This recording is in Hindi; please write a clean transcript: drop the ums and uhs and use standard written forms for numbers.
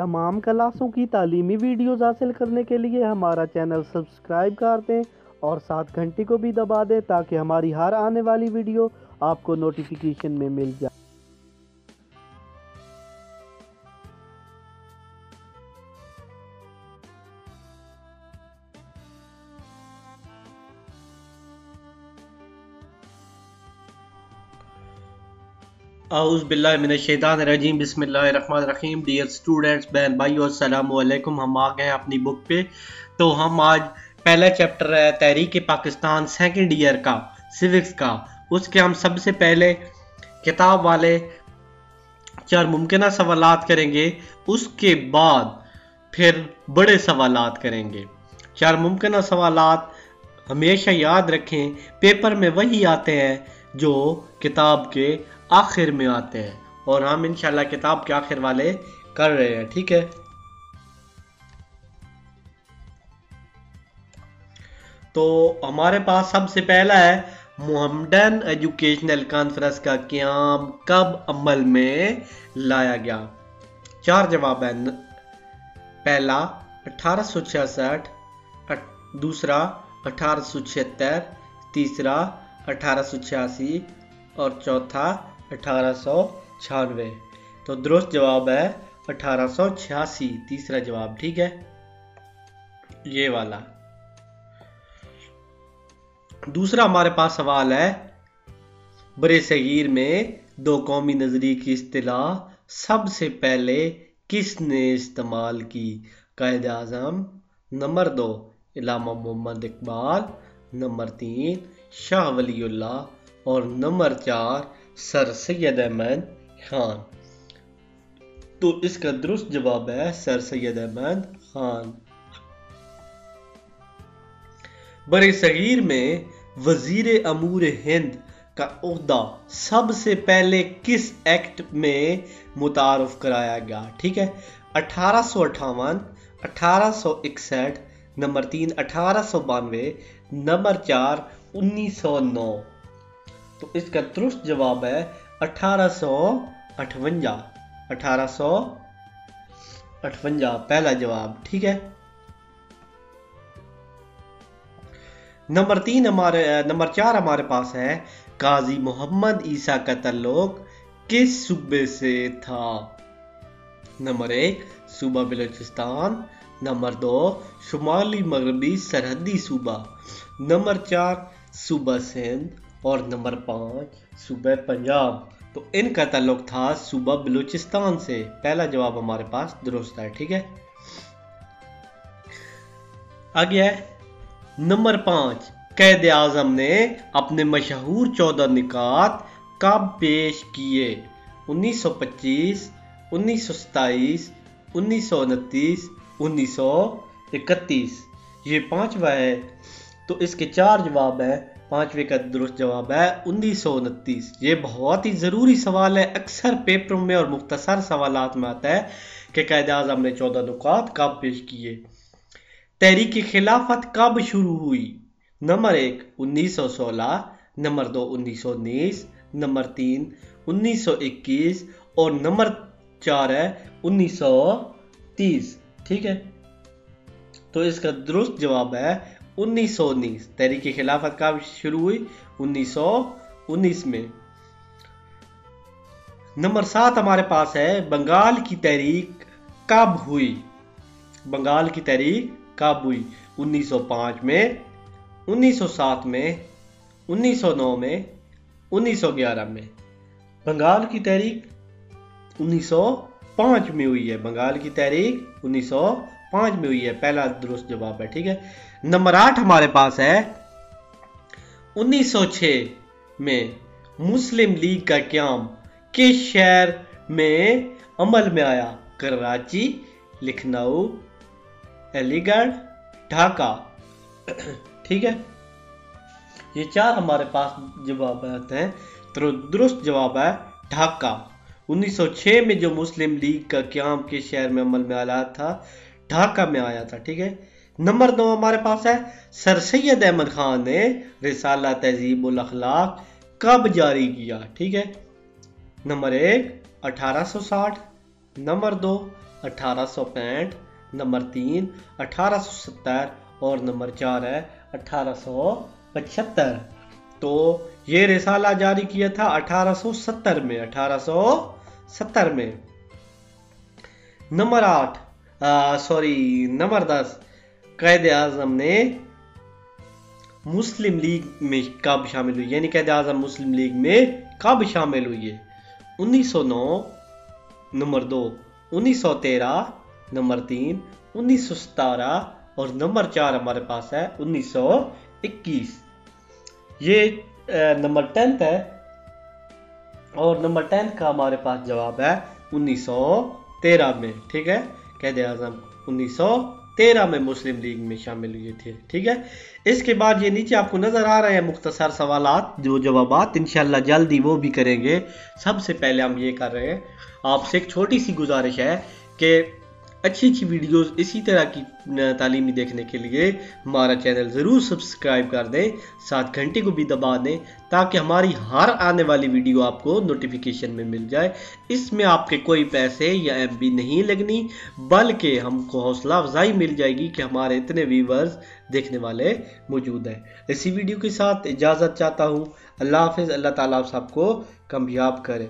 तमाम क्लासों की तालीमी वीडियोज़ हासिल करने के लिए हमारा चैनल सब्सक्राइब कर दें और साथ घंटी को भी दबा दें ताकि हमारी हर आने वाली वीडियो आपको नोटिफिकेशन में मिल जाए। आउज़ बिल्लाहि मिनश शैतानिर रजीम बिस्मिल्लाहिर रहमानिर रहीम। डियर स्टूडेंट्स, बहन भाइयों, अस्सलामु अलैकुम। हम आ गए हैं अपनी बुक पे। तो हम आज पहला चैप्टर है तहरीक पाकिस्तान सेकंड ईयर का सिविक्स का, उसके हम सबसे पहले किताब वाले 4 मुमकिन सवालात करेंगे। उसके बाद फिर बड़े सवालात करेंगे। 4 मुमकिन सवालात हमेशा याद रखें, पेपर में वही आते हैं जो किताब के आखिर में आते हैं, और हम इंशाल्लाह किताब के आखिर वाले कर रहे हैं। ठीक है, तो हमारे पास सबसे पहला है मोहम्मडन एजुकेशनल कॉन्फ्रेंस का क़याम कब अमल में लाया गया। 4 जवाब है। पहला 1866, दूसरा 1876, तीसरा 1886 और चौथा 1896। तो दुरुस्त जवाब है 1886, तीसरा जवाब। ठीक है, ये वाला। दूसरा हमारे पास सवाल है, बरे सगीर में दो कौमी नजरी की इस्तिलाह सबसे पहले किसने इस्तेमाल की। कायद आज़म। नंबर 2 इलामा मोहम्मद इकबाल। नंबर 3 शाह वलीउल्लाह और नंबर 4 सर सैयद अहमद खान। तो इसका दुरुस्त जवाब है सर सैयद अहमद खान। बरे सगीर में वजीर अमूर हिंद का ओहदा सबसे पहले किस एक्ट में मुतारफ कराया गया। ठीक है, 1858, 1861, नंबर 3 1892, नंबर 4 1909। तो इसका दुरुस्त जवाब है 1858, 1858 पहला जवाब। ठीक है, नंबर 4 हमारे पास है, काजी मोहम्मद ईसा का तल्लुक किस सूबे से था। नंबर 1 सूबा बलूचिस्तान, नंबर 2 शुमाली मगरबी सरहदी सूबा, नंबर 4 सूबा सिंध और नंबर 5 सूबा पंजाब। तो इनका तल्लुक था सूबा बलूचिस्तान से। पहला जवाब हमारे पास दुरुस्त है। ठीक है, आगे है नंबर 5, कैद आज़म ने अपने मशहूर 14 निकात कब पेश किए। 1925, 1927, 1929, 1931। ये पांचवा है, तो इसके 4 जवाब है। पांचवे का दुरुस्त जवाब है 1929। ये बहुत ही ज़रूरी सवाल है, अक्सर पेपरों में और मुख्तसर सवालात में आता है कि कैद आज़म ने 14 निकात कब पेश किए। तहरीक खिलाफत कब शुरू हुई। नंबर 1 1916, नंबर 2 1919, नंबर 3 1921 और नंबर 4 है 1930। ठीक है, तो इसका दुरुस्त जवाब है 1919। तहरीक खिलाफत कब शुरू हुई, 1919 में। नंबर 7 हमारे पास है, बंगाल की तहरीक कब हुई। बंगाल की तहरीक कब हुई। 1905 में, 1907 में, 1909 में, 1911 में। बंगाल की तहरीक 1905 में हुई है। बंगाल की तहरीक 1905 में हुई है, पहला दुरुस्त जवाब है। ठीक है, नंबर 8 हमारे पास है, 1906 में मुस्लिम लीग का क़याम किस शहर में अमल में आया। कराची, लखनऊ, अलीगढ़, ढाका। ठीक है, ये 4 हमारे पास जवाब आते हैं। तो दुरुस्त जवाब है ढाका। 1906 में जो मुस्लिम लीग का क़याम के शहर में अमल में आया था, ढाका में आया था। ठीक है, नंबर 2 हमारे पास है, सर सैयद अहमद खान ने रिसाला तहजीबुल अखलाक कब जारी किया। ठीक है, नंबर 1 1860, नंबर 2 1865, नंबर 3 1870 और नंबर 4 है 1875। तो ये रिसाला जारी किया था 1870 में, 1870 में। नंबर 10 कायदे आजम ने मुस्लिम लीग में कब शामिल हुई, यानी कायदे आजम मुस्लिम लीग में कब शामिल हुई है? 1909 नंबर 2, 1913 नंबर 3, 1917 और नंबर 4 हमारे पास है 1921। ये नंबर 10 है और नंबर 10 का हमारे पास जवाब है 1913 में। ठीक है, कायदे आजम 1913 में मुस्लिम लीग में शामिल हुए थे। ठीक है, इसके बाद ये नीचे आपको नजर आ रहे हैं मुख्तसर सवालात, जो जवाबात इंशाल्लाह जल्दी वो भी करेंगे। सबसे पहले हम ये कर रहे हैं, आपसे एक छोटी सी गुजारिश है कि अच्छी वीडियोस इसी तरह की तालीमी देखने के लिए हमारा चैनल ज़रूर सब्सक्राइब कर दें, साथ घंटे को भी दबा दें ताकि हमारी हर आने वाली वीडियो आपको नोटिफिकेशन में मिल जाए। इसमें आपके कोई पैसे या एमबी नहीं लगनी, बल्कि हमको हौसला अफजाई मिल जाएगी कि हमारे इतने व्यूवर्स देखने वाले मौजूद हैं। इसी वीडियो के साथ इजाज़त चाहता हूँ। अल्लाह हाफिज़। अल्लाह ताला आप सबको कामयाब करे।